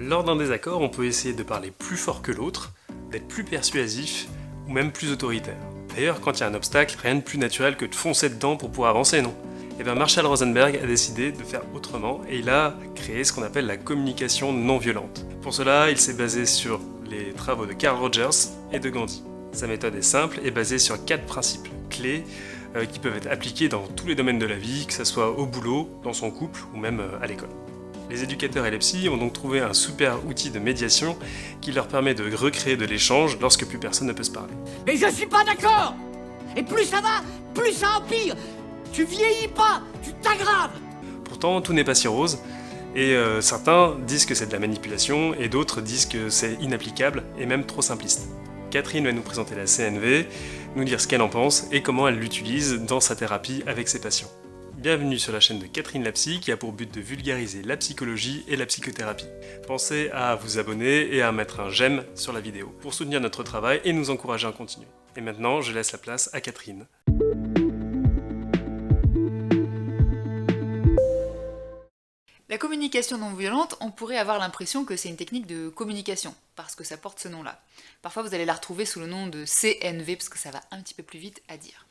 Lors d'un désaccord, on peut essayer de parler plus fort que l'autre, d'être plus persuasif ou même plus autoritaire. D'ailleurs, quand il y a un obstacle, rien de plus naturel que de foncer dedans pour pouvoir avancer, non? Et bien Marshall Rosenberg a décidé de faire autrement et il a créé ce qu'on appelle la communication non violente. Pour cela, il s'est basé sur les travaux de Carl Rogers et de Gandhi. Sa méthode est simple et basée sur 4 principes clés qui peuvent être appliqués dans tous les domaines de la vie, que ce soit au boulot, dans son couple ou même à l'école. Les éducateurs et les psys ont donc trouvé un super outil de médiation qui leur permet de recréer de l'échange lorsque plus personne ne peut se parler. Mais je suis pas d'accord. Et plus ça va, plus ça empire. Tu vieillis pas, tu t'aggraves. Pourtant, tout n'est pas si rose, et certains disent que c'est de la manipulation, et d'autres disent que c'est inapplicable, et même trop simpliste. Catherine va nous présenter la CNV, nous dire ce qu'elle en pense, et comment elle l'utilise dans sa thérapie avec ses patients. Bienvenue sur la chaîne de Catherine la Psy, qui a pour but de vulgariser la psychologie et la psychothérapie. Pensez à vous abonner et à mettre un j'aime sur la vidéo, pour soutenir notre travail et nous encourager à continuer. Et maintenant, je laisse la place à Catherine. La communication non violente, on pourrait avoir l'impression que c'est une technique de communication, parce que ça porte ce nom-là. Parfois vous allez la retrouver sous le nom de CNV, parce que ça va un petit peu plus vite à dire.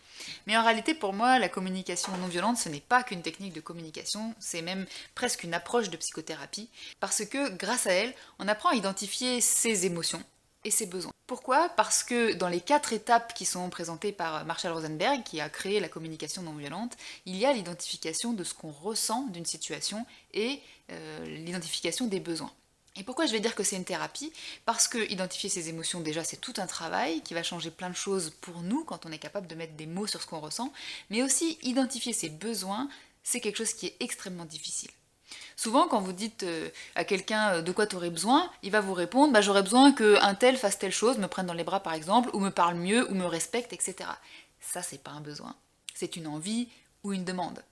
Mais en réalité, pour moi, la communication non violente, ce n'est pas qu'une technique de communication, c'est même presque une approche de psychothérapie, parce que grâce à elle, on apprend à identifier ses émotions et ses besoins. Pourquoi ? Parce que dans les 4 étapes qui sont présentées par Marshall Rosenberg, qui a créé la communication non violente, il y a l'identification de ce qu'on ressent d'une situation et l'identification des besoins. Et pourquoi je vais dire que c'est une thérapie ? Parce que identifier ses émotions, déjà, c'est tout un travail qui va changer plein de choses pour nous quand on est capable de mettre des mots sur ce qu'on ressent, mais aussi identifier ses besoins, c'est quelque chose qui est extrêmement difficile. Souvent, quand vous dites à quelqu'un de quoi tu aurais besoin, il va vous répondre bah, j'aurais besoin qu'un tel fasse telle chose, me prenne dans les bras par exemple, ou me parle mieux, ou me respecte, etc. Ça, c'est pas un besoin. C'est une envie ou une demande.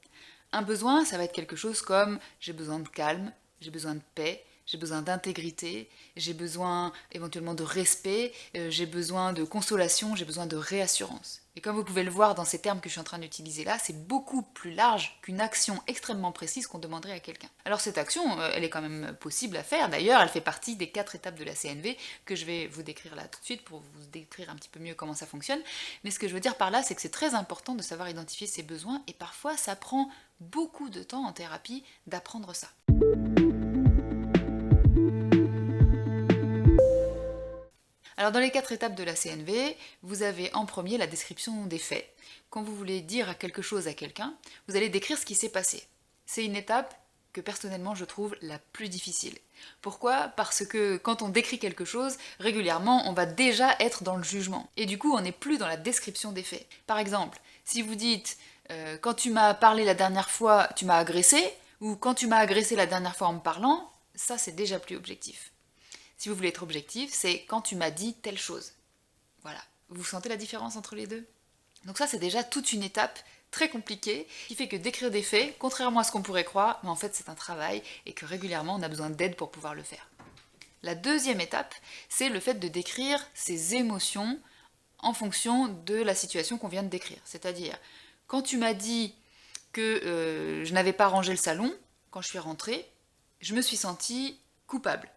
Un besoin, ça va être quelque chose comme j'ai besoin de calme, j'ai besoin de paix, j'ai besoin d'intégrité, j'ai besoin éventuellement de respect, j'ai besoin de consolation, j'ai besoin de réassurance. Et comme vous pouvez le voir dans ces termes que je suis en train d'utiliser là, c'est beaucoup plus large qu'une action extrêmement précise qu'on demanderait à quelqu'un. Alors cette action, elle est quand même possible à faire, d'ailleurs elle fait partie des 4 étapes de la CNV que je vais vous décrire là tout de suite pour vous décrire un petit peu mieux comment ça fonctionne. Mais ce que je veux dire par là, c'est que c'est très important de savoir identifier ses besoins et parfois ça prend beaucoup de temps en thérapie d'apprendre ça. Alors dans les 4 étapes de la CNV, vous avez en premier la description des faits. Quand vous voulez dire quelque chose à quelqu'un, vous allez décrire ce qui s'est passé. C'est une étape que personnellement je trouve la plus difficile. Pourquoi ? Parce que quand on décrit quelque chose, régulièrement on va déjà être dans le jugement. Et du coup on n'est plus dans la description des faits. Par exemple, si vous dites quand tu m'as parlé la dernière fois, tu m'as agressé, ou quand tu m'as agressé la dernière fois en me parlant, ça c'est déjà plus objectif. Si vous voulez être objectif, c'est quand tu m'as dit telle chose. Voilà. Vous sentez la différence entre les deux ? Donc ça, c'est déjà toute une étape très compliquée qui fait que décrire des faits, contrairement à ce qu'on pourrait croire, mais en fait c'est un travail et que régulièrement on a besoin d'aide pour pouvoir le faire. La deuxième étape, c'est le fait de décrire ses émotions en fonction de la situation qu'on vient de décrire. C'est-à-dire, quand tu m'as dit que je n'avais pas rangé le salon, quand je suis rentrée, je me suis sentie coupable.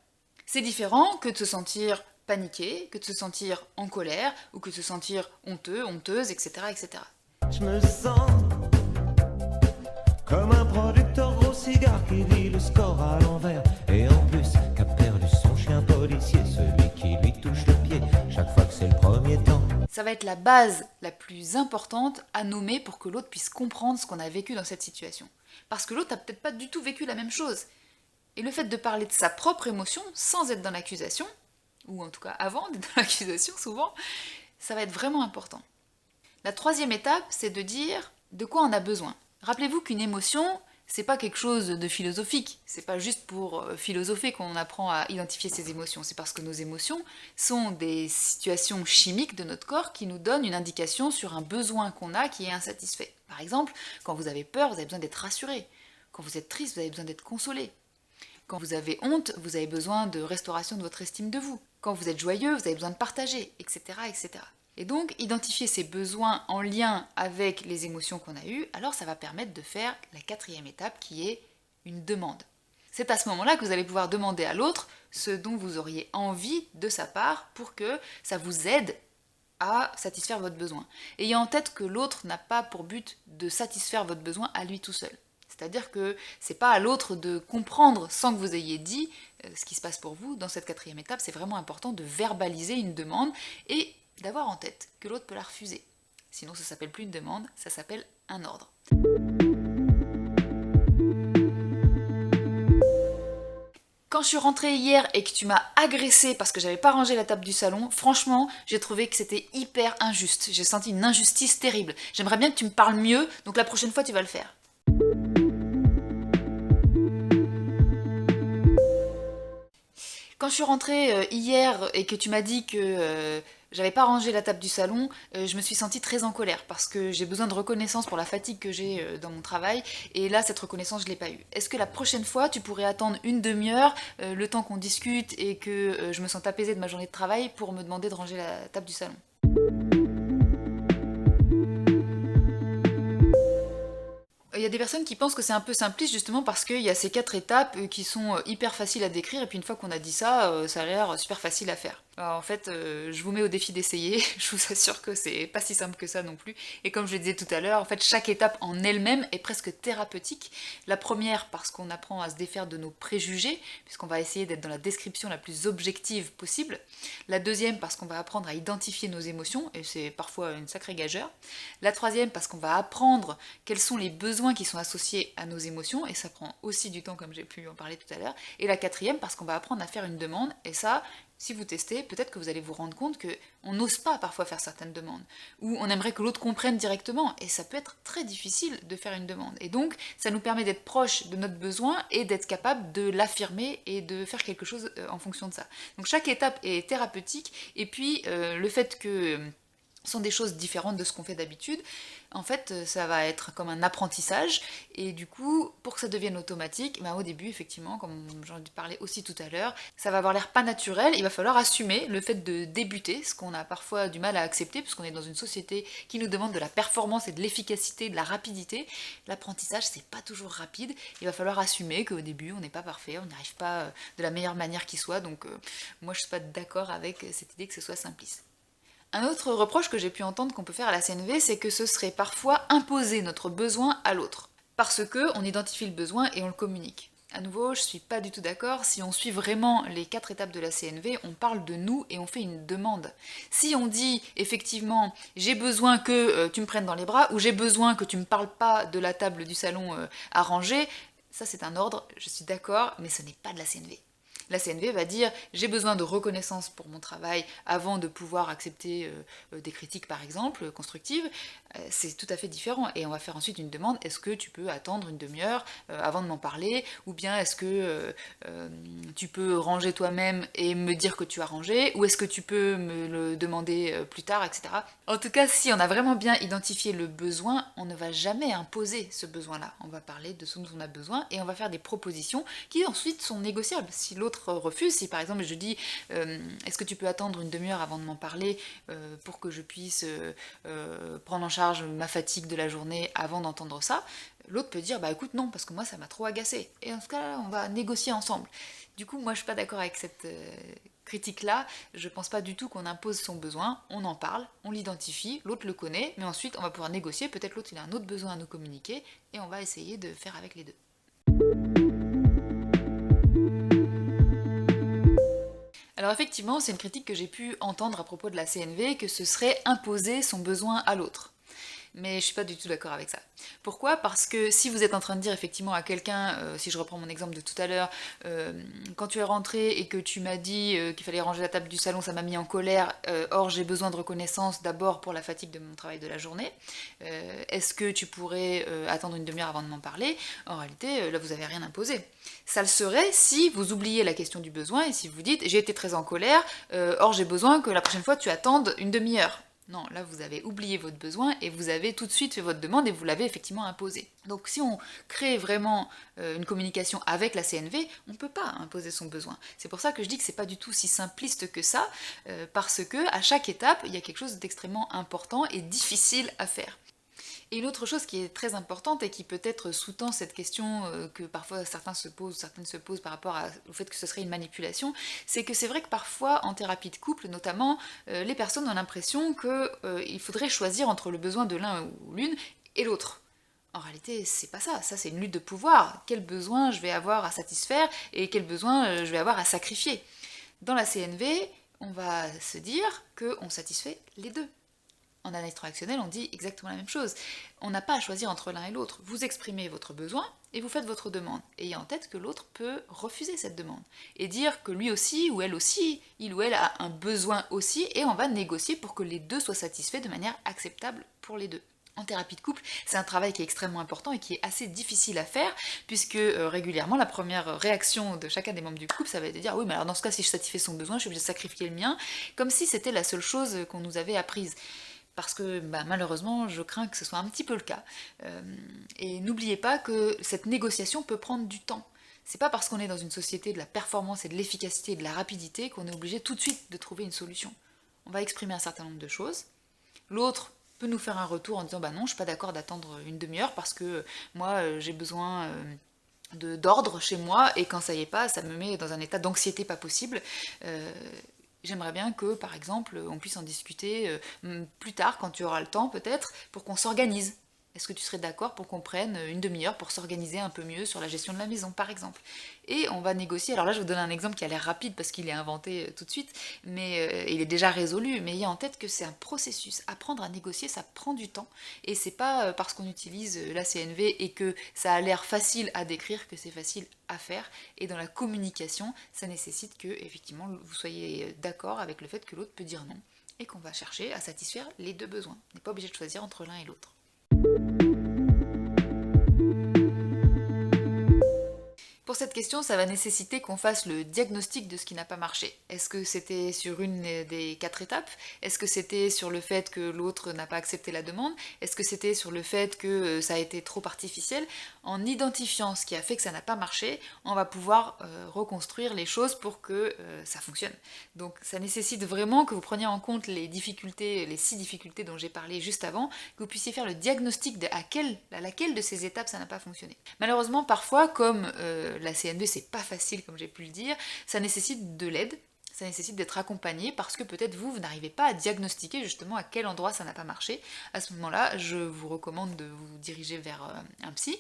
C'est différent que de se sentir paniqué, que de se sentir en colère, ou que de se sentir honteux, honteuse, etc. etc. Je me sens comme un producteur gros cigare qui vit le score à l'envers. Et en plus, qu'a perdu son chien policier, celui qui lui touche le pied chaque fois que c'est le premier temps. Ça va être la base la plus importante à nommer pour que l'autre puisse comprendre ce qu'on a vécu dans cette situation. Parce que l'autre n'a peut-être pas du tout vécu la même chose. Et le fait de parler de sa propre émotion, sans être dans l'accusation, ou en tout cas avant d'être dans l'accusation souvent, ça va être vraiment important. La troisième étape, c'est de dire de quoi on a besoin. Rappelez-vous qu'une émotion, c'est pas quelque chose de philosophique, c'est pas juste pour philosopher qu'on apprend à identifier ses émotions, c'est parce que nos émotions sont des situations chimiques de notre corps qui nous donnent une indication sur un besoin qu'on a qui est insatisfait. Par exemple, quand vous avez peur, vous avez besoin d'être rassuré. Quand vous êtes triste, vous avez besoin d'être consolé. Quand vous avez honte, vous avez besoin de restauration de votre estime de vous. Quand vous êtes joyeux, vous avez besoin de partager, etc., etc. Et donc, identifier ces besoins en lien avec les émotions qu'on a eues, alors ça va permettre de faire la 4e étape qui est une demande. C'est à ce moment-là que vous allez pouvoir demander à l'autre ce dont vous auriez envie de sa part pour que ça vous aide à satisfaire votre besoin. Ayez en tête que l'autre n'a pas pour but de satisfaire votre besoin à lui tout seul. C'est-à-dire que c'est pas à l'autre de comprendre sans que vous ayez dit ce qui se passe pour vous. Dans cette 4e étape, c'est vraiment important de verbaliser une demande et d'avoir en tête que l'autre peut la refuser. Sinon ça s'appelle plus une demande, ça s'appelle un ordre. Quand je suis rentrée hier et que tu m'as agressée parce que j'avais pas rangé la table du salon, franchement, j'ai trouvé que c'était hyper injuste. J'ai senti une injustice terrible. J'aimerais bien que tu me parles mieux, donc la prochaine fois tu vas le faire. Quand je suis rentrée hier et que tu m'as dit que j'avais pas rangé la table du salon, je me suis sentie très en colère parce que j'ai besoin de reconnaissance pour la fatigue que j'ai dans mon travail et là cette reconnaissance je l'ai pas eue. Est-ce que la prochaine fois tu pourrais attendre une demi-heure, le temps qu'on discute et que je me sente apaisée de ma journée de travail pour me demander de ranger la table du salon ? Il y a des personnes qui pensent que c'est un peu simpliste justement parce qu'il y a ces 4 étapes qui sont hyper faciles à décrire et puis une fois qu'on a dit ça, ça a l'air super facile à faire. Alors, en fait, je vous mets au défi d'essayer, je vous assure que c'est pas si simple que ça non plus. Et comme je le disais tout à l'heure, en fait, chaque étape en elle-même est presque thérapeutique. La première parce qu'on apprend à se défaire de nos préjugés, puisqu'on va essayer d'être dans la description la plus objective possible. La deuxième parce qu'on va apprendre à identifier nos émotions, et c'est parfois une sacrée gageure. La troisième parce qu'on va apprendre quels sont les besoins qui sont associés à nos émotions, et ça prend aussi du temps comme j'ai pu en parler tout à l'heure. Et la quatrième parce qu'on va apprendre à faire une demande, et ça, si vous testez, peut-être que vous allez vous rendre compte qu'on n'ose pas parfois faire certaines demandes, ou on aimerait que l'autre comprenne directement, et ça peut être très difficile de faire une demande. Et donc, ça nous permet d'être proche de notre besoin et d'être capable de l'affirmer et de faire quelque chose en fonction de ça. Donc chaque étape est thérapeutique, et puis le fait que sont des choses différentes de ce qu'on fait d'habitude, en fait ça va être comme un apprentissage et du coup pour que ça devienne automatique, au début effectivement comme j'en ai parlé aussi tout à l'heure, ça va avoir l'air pas naturel, il va falloir assumer le fait de débuter, ce qu'on a parfois du mal à accepter puisqu'on est dans une société qui nous demande de la performance et de l'efficacité, de la rapidité. L'apprentissage c'est pas toujours rapide, il va falloir assumer qu'au début on n'est pas parfait, on n'y arrive pas de la meilleure manière qui soit, donc moi je suis pas d'accord avec cette idée que ce soit simpliste. Un autre reproche que j'ai pu entendre qu'on peut faire à la CNV, c'est que ce serait parfois imposer notre besoin à l'autre. Parce qu'on identifie le besoin et on le communique. À nouveau, je suis pas du tout d'accord, si on suit vraiment les 4 étapes de la CNV, on parle de nous et on fait une demande. Si on dit effectivement j'ai besoin que tu me prennes dans les bras ou j'ai besoin que tu me parles pas de la table du salon à ranger, ça c'est un ordre, je suis d'accord, mais ce n'est pas de la CNV. La CNV va dire j'ai besoin de reconnaissance pour mon travail avant de pouvoir accepter des critiques par exemple, constructives. C'est tout à fait différent et on va faire ensuite une demande, est-ce que tu peux attendre une demi-heure avant de m'en parler, ou bien est-ce que tu peux ranger toi-même et me dire que tu as rangé, ou est-ce que tu peux me le demander plus tard, etc. En tout cas, si on a vraiment bien identifié le besoin, on ne va jamais imposer ce besoin-là. On va parler de ce dont on a besoin et on va faire des propositions qui ensuite sont négociables. Si l'autre refuse, si par exemple je dis est-ce que tu peux attendre une demi-heure avant de m'en parler pour que je puisse prendre en charge ma fatigue de la journée avant d'entendre ça, l'autre peut dire bah écoute non parce que moi ça m'a trop agacé, et en ce cas là on va négocier ensemble. Du coup moi je suis pas d'accord avec cette critique là, je pense pas du tout qu'on impose son besoin, on en parle, on l'identifie, l'autre le connaît, mais ensuite on va pouvoir négocier, peut-être l'autre il a un autre besoin à nous communiquer et on va essayer de faire avec les deux. Alors effectivement, c'est une critique que j'ai pu entendre à propos de la CNV, que ce serait imposer son besoin à l'autre. Mais je suis pas du tout d'accord avec ça. Pourquoi ? Parce que si vous êtes en train de dire effectivement à quelqu'un, si je reprends mon exemple de tout à l'heure, quand tu es rentré et que tu m'as dit qu'il fallait ranger la table du salon, ça m'a mis en colère, or j'ai besoin de reconnaissance d'abord pour la fatigue de mon travail de la journée, est-ce que tu pourrais attendre une demi-heure avant de m'en parler ? En réalité, là vous avez rien imposé. Ça le serait si vous oubliez la question du besoin et si vous dites j'ai été très en colère, or j'ai besoin que la prochaine fois tu attendes une demi-heure. Non, là vous avez oublié votre besoin et vous avez tout de suite fait votre demande et vous l'avez effectivement imposé. Donc si on crée vraiment une communication avec la CNV, on ne peut pas imposer son besoin. C'est pour ça que je dis que c'est pas du tout si simpliste que ça, parce que à chaque étape, il y a quelque chose d'extrêmement important et difficile à faire. Et une autre chose qui est très importante et qui peut-être sous-tend cette question que parfois certains se posent, certaines se posent par rapport au fait que ce serait une manipulation, c'est que c'est vrai que parfois en thérapie de couple notamment, les personnes ont l'impression qu'il faudrait choisir entre le besoin de l'un ou l'une et l'autre. En réalité, c'est pas ça, ça c'est une lutte de pouvoir. Quel besoin je vais avoir à satisfaire et quel besoin je vais avoir à sacrifier. Dans la CNV, on va se dire qu'on satisfait les deux. En analyse transactionnelle, on dit exactement la même chose. On n'a pas à choisir entre l'un et l'autre. Vous exprimez votre besoin et vous faites votre demande. Ayez en tête que l'autre peut refuser cette demande. Et dire que lui aussi, ou elle aussi, il ou elle a un besoin aussi, et on va négocier pour que les deux soient satisfaits de manière acceptable pour les deux. En thérapie de couple, c'est un travail qui est extrêmement important et qui est assez difficile à faire, puisque régulièrement, la première réaction de chacun des membres du couple, ça va être de dire « oui, mais alors dans ce cas, si je satisfais son besoin, je suis obligé de sacrifier le mien », comme si c'était la seule chose qu'on nous avait apprise. Parce que malheureusement, je crains que ce soit un petit peu le cas. Et n'oubliez pas que cette négociation peut prendre du temps. C'est pas parce qu'on est dans une société de la performance et de l'efficacité et de la rapidité qu'on est obligé tout de suite de trouver une solution. On va exprimer un certain nombre de choses. L'autre peut nous faire un retour en disant « bah non, je suis pas d'accord d'attendre une demi-heure parce que moi j'ai besoin d'ordre chez moi et quand ça y est pas, ça me met dans un état d'anxiété pas possible ». J'aimerais bien que, par exemple, on puisse en discuter plus tard, quand tu auras le temps peut-être, pour qu'on s'organise. Est-ce que tu serais d'accord pour qu'on prenne une demi-heure pour s'organiser un peu mieux sur la gestion de la maison, par exemple? Et on va négocier. Alors là, je vais vous donner un exemple qui a l'air rapide parce qu'il est inventé tout de suite, mais il est déjà résolu. Mais ayez en tête que c'est un processus. Apprendre à négocier, ça prend du temps. Et c'est pas parce qu'on utilise la CNV et que ça a l'air facile à décrire que c'est facile à faire. Et dans la communication, ça nécessite que, effectivement, vous soyez d'accord avec le fait que l'autre peut dire non et qu'on va chercher à satisfaire les deux besoins. On n'est pas obligé de choisir entre l'un et l'autre. Pour cette question, ça va nécessiter qu'on fasse le diagnostic de ce qui n'a pas marché. Est-ce que c'était sur une des 4 étapes? Est-ce que c'était sur le fait que l'autre n'a pas accepté la demande? Est-ce que c'était sur le fait que ça a été trop artificiel? En identifiant ce qui a fait que ça n'a pas marché, on va pouvoir reconstruire les choses pour que ça fonctionne. Donc ça nécessite vraiment que vous preniez en compte les difficultés, les 6 difficultés dont j'ai parlé juste avant, que vous puissiez faire le diagnostic de à laquelle de ces étapes ça n'a pas fonctionné. Malheureusement, parfois, comme la CNV, c'est pas facile, comme j'ai pu le dire, ça nécessite de l'aide, ça nécessite d'être accompagné parce que peut-être vous n'arrivez pas à diagnostiquer justement à quel endroit ça n'a pas marché. À ce moment-là, je vous recommande de vous diriger vers un psy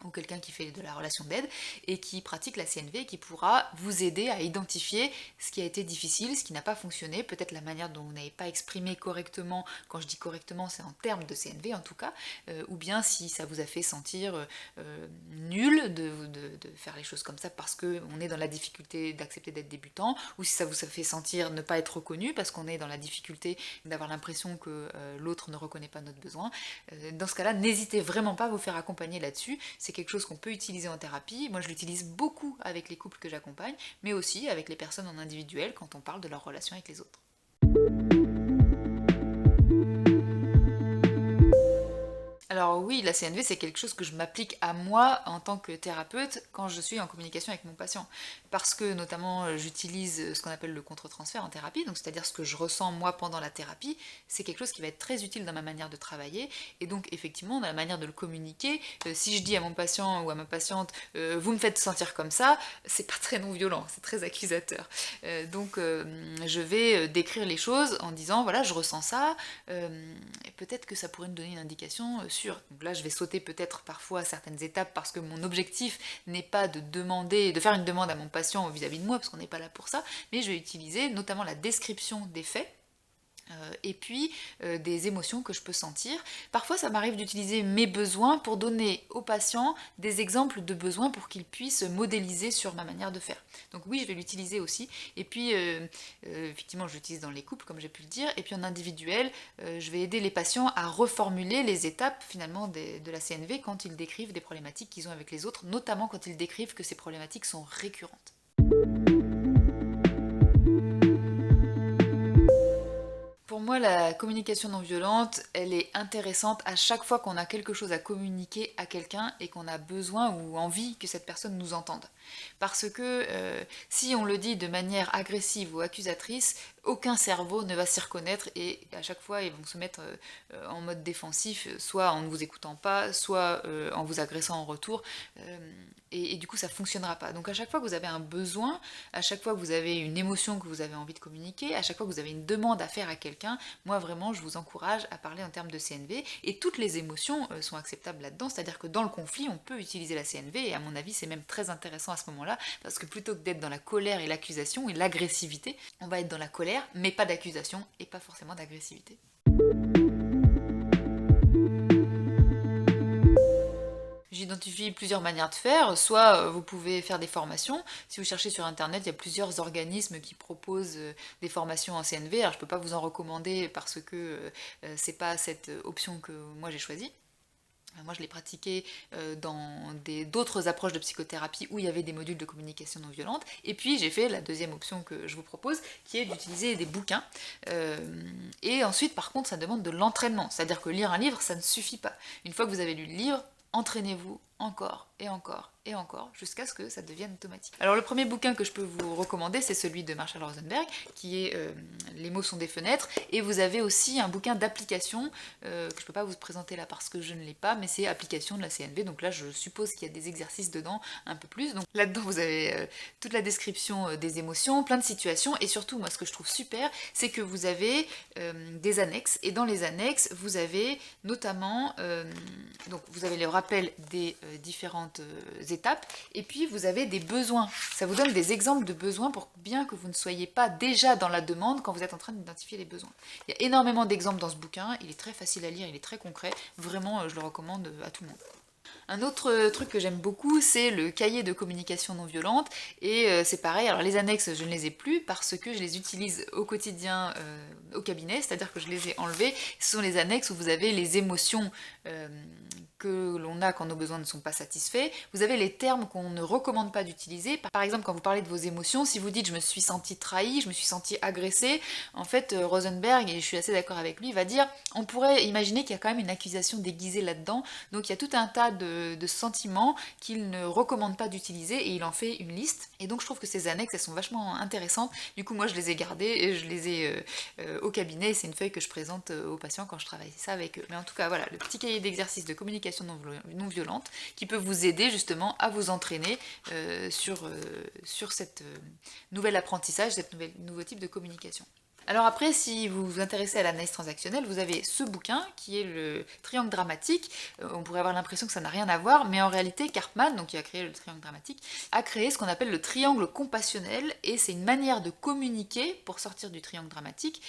ou quelqu'un qui fait de la relation d'aide et qui pratique la CNV et qui pourra vous aider à identifier ce qui a été difficile, ce qui n'a pas fonctionné, peut-être la manière dont vous n'avez pas exprimé correctement. Quand je dis correctement, c'est en termes de CNV en tout cas, ou bien si ça vous a fait sentir nul de faire les choses comme ça parce qu'on est dans la difficulté d'accepter d'être débutant, ou si ça vous a fait sentir ne pas être reconnu parce qu'on est dans la difficulté d'avoir l'impression que l'autre ne reconnaît pas notre besoin. Dans ce cas-là, n'hésitez vraiment pas à vous faire accompagner là-dessus. C'est quelque chose qu'on peut utiliser en thérapie. Moi, je l'utilise beaucoup avec les couples que j'accompagne, mais aussi avec les personnes en individuel quand on parle de leur relation avec les autres. Alors oui, la CNV, c'est quelque chose que je m'applique à moi en tant que thérapeute quand je suis en communication avec mon patient. Parce que notamment, j'utilise ce qu'on appelle le contre-transfert en thérapie, donc c'est-à-dire ce que je ressens moi pendant la thérapie, c'est quelque chose qui va être très utile dans ma manière de travailler, et donc effectivement, dans la manière de le communiquer, si je dis à mon patient ou à ma patiente « vous me faites sentir comme ça », c'est pas très non-violent, c'est très accusateur. Donc je vais décrire les choses en disant « voilà, je ressens ça, et peut-être que ça pourrait me donner une indication sûr. » Donc là, je vais sauter peut-être parfois certaines étapes parce que mon objectif n'est pas de faire une demande à mon patient vis-à-vis de moi, parce qu'on n'est pas là pour ça, mais je vais utiliser notamment la description des faits, et puis des émotions que je peux sentir. Parfois, ça m'arrive d'utiliser mes besoins pour donner aux patients des exemples de besoins pour qu'ils puissent modéliser sur ma manière de faire. Donc oui, je vais l'utiliser aussi. Et puis, effectivement, je l'utilise dans les couples, comme j'ai pu le dire. Et puis en individuel, je vais aider les patients à reformuler les étapes, finalement, de la CNV quand ils décrivent des problématiques qu'ils ont avec les autres, notamment quand ils décrivent que ces problématiques sont récurrentes. Pour moi, la la communication non violente, elle est intéressante à chaque fois qu'on a quelque chose à communiquer à quelqu'un et qu'on a besoin ou envie que cette personne nous entende. Parce que si on le dit de manière agressive ou accusatrice, aucun cerveau ne va s'y reconnaître et à chaque fois ils vont se mettre en mode défensif, soit en ne vous écoutant pas, soit en vous agressant en retour, et du coup ça ne fonctionnera pas. Donc à chaque fois que vous avez un besoin, à chaque fois que vous avez une émotion que vous avez envie de communiquer, à chaque fois que vous avez une demande à faire à quelqu'un, moi vraiment je vous encourage à parler en termes de CNV, et toutes les émotions sont acceptables là-dedans, c'est-à-dire que dans le conflit on peut utiliser la CNV, et à mon avis c'est même très intéressant à ce moment-là, parce que plutôt que d'être dans la colère et l'accusation et l'agressivité, on va être dans la colère, mais pas d'accusation et pas forcément d'agressivité. J'identifie plusieurs manières de faire, soit vous pouvez faire des formations. Si vous cherchez sur internet, il y a plusieurs organismes qui proposent des formations en CNV. Alors je ne peux pas vous en recommander parce que c'est pas cette option que moi j'ai choisie. Moi je l'ai pratiqué dans d'autres approches de psychothérapie où il y avait des modules de communication non violente, et puis j'ai fait la deuxième option que je vous propose, qui est d'utiliser des bouquins, et ensuite par contre ça demande de l'entraînement, c'est-à-dire que lire un livre ça ne suffit pas. Une fois que vous avez lu le livre, entraînez-vous encore et encore et encore jusqu'à ce que ça devienne automatique. Alors le premier bouquin que je peux vous recommander, c'est celui de Marshall Rosenberg, qui est Les mots sont des fenêtres, et vous avez aussi un bouquin d'application que je peux pas vous présenter là parce que je ne l'ai pas, mais c'est application de la CNV, donc là je suppose qu'il y a des exercices dedans un peu plus. Donc là-dedans vous avez toute la description des émotions, plein de situations, et surtout moi ce que je trouve super, c'est que vous avez des annexes, et dans les annexes vous avez notamment donc vous avez le rappel des différentes étapes, et puis vous avez des besoins. Ça vous donne des exemples de besoins pour bien que vous ne soyez pas déjà dans la demande quand vous êtes en train d'identifier les besoins. Il y a énormément d'exemples dans ce bouquin, il est très facile à lire, il est très concret, vraiment je le recommande à tout le monde. Un autre truc que j'aime beaucoup, c'est le cahier de communication non violente, et c'est pareil, alors les annexes je ne les ai plus parce que je les utilise au quotidien au cabinet, c'est-à-dire que je les ai enlevées. Ce sont les annexes où vous avez les émotions que l'on a quand nos besoins ne sont pas satisfaits, vous avez les termes qu'on ne recommande pas d'utiliser. Par exemple, quand vous parlez de vos émotions, si vous dites je me suis senti trahi, je me suis senti agressé, en fait Rosenberg, et je suis assez d'accord avec lui, va dire on pourrait imaginer qu'il y a quand même une accusation déguisée là-dedans, donc il y a tout un tas de sentiments qu'il ne recommande pas d'utiliser, et il en fait une liste, et donc je trouve que ces annexes elles sont vachement intéressantes. Du coup moi je les ai gardées et je les ai au cabinet, c'est une feuille que je présente aux patients quand je travaille ça avec eux. Mais en tout cas voilà, le petit cahier d'exercice de communication non violente qui peut vous aider justement à vous entraîner sur cette nouvel apprentissage, cette nouveau type de communication. Alors après, si vous vous intéressez à l'analyse transactionnelle, vous avez ce bouquin qui est le triangle dramatique. On pourrait avoir l'impression que ça n'a rien à voir, mais en réalité, Karpman, donc qui a créé le triangle dramatique, a créé ce qu'on appelle le triangle compassionnel, et c'est une manière de communiquer pour sortir du triangle dramatique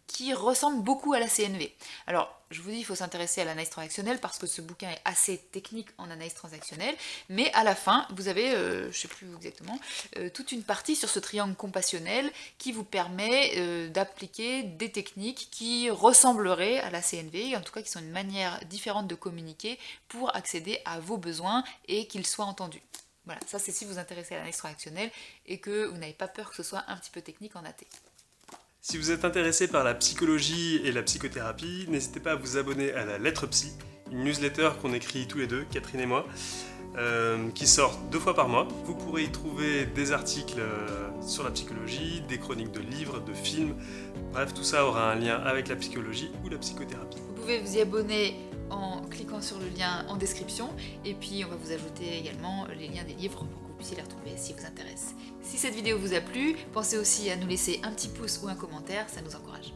qui ressemble beaucoup à la CNV. Alors, je vous dis, il faut s'intéresser à l'analyse transactionnelle parce que ce bouquin est assez technique en analyse transactionnelle, mais à la fin, vous avez, je ne sais plus exactement, toute une partie sur ce triangle compassionnel qui vous permet d'appliquer des techniques qui ressembleraient à la CNV, en tout cas qui sont une manière différente de communiquer pour accéder à vos besoins et qu'ils soient entendus. Voilà, ça c'est si vous vous intéressez à l'analyse transactionnelle et que vous n'avez pas peur que ce soit un petit peu technique en AT. Si vous êtes intéressé par la psychologie et la psychothérapie, n'hésitez pas à vous abonner à la Lettre Psy, une newsletter qu'on écrit tous les deux, Catherine et moi, qui sort 2 fois par mois. Vous pourrez y trouver des articles sur la psychologie, des chroniques de livres, de films, bref, tout ça aura un lien avec la psychologie ou la psychothérapie. Vous pouvez vous y abonner en cliquant sur le lien en description, et puis on va vous ajouter également les liens des livres pour que vous puissiez les retrouver si vous intéresse. Si cette vidéo vous a plu, pensez aussi à nous laisser un petit pouce ou un commentaire, ça nous encourage.